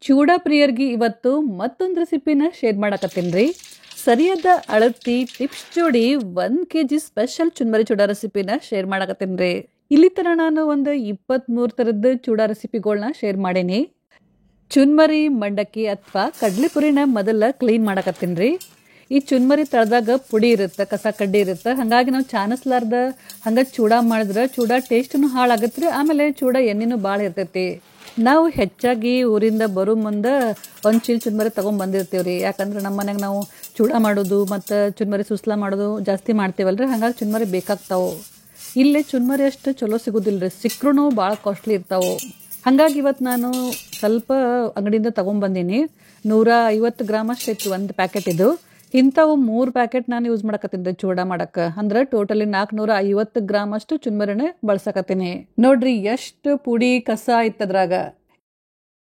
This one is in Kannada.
ಚೂಡಾ ಪ್ರಿಯರ್ಗಿ ಇವತ್ತು ಮತ್ತೊಂದು ರೆಸಿಪಿನ ಶೇರ್ ಮಾಡಕತ್ತೀನಿ. ಸರಿಯಾದ ಅಳತಿ ಟಿಪ್ಸ್ ಜೋಡಿ 1 kg ಸ್ಪೆಷಲ್ ಚುನ್ಮರಿ ಚೂಡಾ ರೆಸಿಪಿನ ಶೇರ್ ಮಾಡಕತ್ತೀನಿ. ಇಲ್ಲಿ ತರ ನಾನು ಒಂದು 23 ಥರದ ಚೂಡಾ ರೆಸಿಪಿಗಳನ್ನ ಶೇರ್ ಮಾಡೀನಿ. ಚುನ್ಮರಿ ಮಂಡಕ್ಕಿ ಅಥವಾ ಕಡ್ಲಿಪುರಿನ ಮೊದಲ ಕ್ಲೀನ್ ಮಾಡಕತ್ತೀನಿ. ಈ ಚುನ್ಮರಿ ತಳದಾಗ ಪುಡಿ ಇರುತ್ತೆ, ಕಸ ಕಡ್ಡಿ ಇರುತ್ತೆ. ಹಾಗಾಗಿ ನಾವು ಚಾನಸ್ಲಾರ್ದ ಹಂಗೆ ಚೂಡಾ ಮಾಡಿದ್ರೆ ಚೂಡಾ ಟೇಸ್ಟ್ನು ಹಾಳಾಗತ್ತೆ ರೀ. ಆಮೇಲೆ ಚೂಡಾ ಎಣ್ಣೆನೂ ಭಾಳ ಇರ್ತೈತಿ. ನಾವು ಹೆಚ್ಚಾಗಿ ಊರಿಂದ ಬರೋ ಮುಂದೆ ಒಂದು ಚೀಲ ಚುನ್ಮರಿ ತೊಗೊಂಬಂದಿರ್ತೀವಿ ರೀ. ಯಾಕಂದ್ರೆ ನಮ್ಮ ಮನೆಗೆ ನಾವು ಚೂಡಾ ಮಾಡೋದು ಮತ್ತು ಚುನ್ಮರಿ ಸುಸ್ಲಾ ಮಾಡೋದು ಜಾಸ್ತಿ ಮಾಡ್ತೀವಲ್ರಿ. ಹಾಗಾಗಿ ಚುನ್ಮರಿ ಬೇಕಾಗ್ತಾವೆ. ಇಲ್ಲೇ ಚುನ್ಮರಿ ಅಷ್ಟು ಚಲೋ ಸಿಗೋದಿಲ್ಲ ರೀ, ಸಿಕ್ಕರೂ ಭಾಳ ಕಾಸ್ಟ್ಲಿ ಇರ್ತಾವೆ. ಹಾಗಾಗಿ ಇವತ್ತು ನಾನು ಸ್ವಲ್ಪ ಅಂಗಡಿಯಿಂದ ತೊಗೊಂಬಂದೀನಿ. 150 ಗ್ರಾಮ್ ಅಷ್ಟು ಇತ್ತು ಒಂದು ಪ್ಯಾಕೆಟ್. ಇದು ಇಂಥವು 3 ಪ್ಯಾಕೆಟ್ ನಾನು ಯೂಸ್ ಮಾಡಕತ್ತೀನಿ ರೀ ಚೂಡಾ ಮಾಡಕ್ಕೆ. ಅಂದ್ರೆ ಟೋಟಲಿ 450 ಗ್ರಾಮ್ ಅಷ್ಟು ಚುನ್ಮರಿನೇ ಬಳಸಕತ್ತೀನಿ. ನೋಡ್ರಿ ಎಷ್ಟು ಪುಡಿ ಕಸ ಇತ್ತದ್ರಾಗ.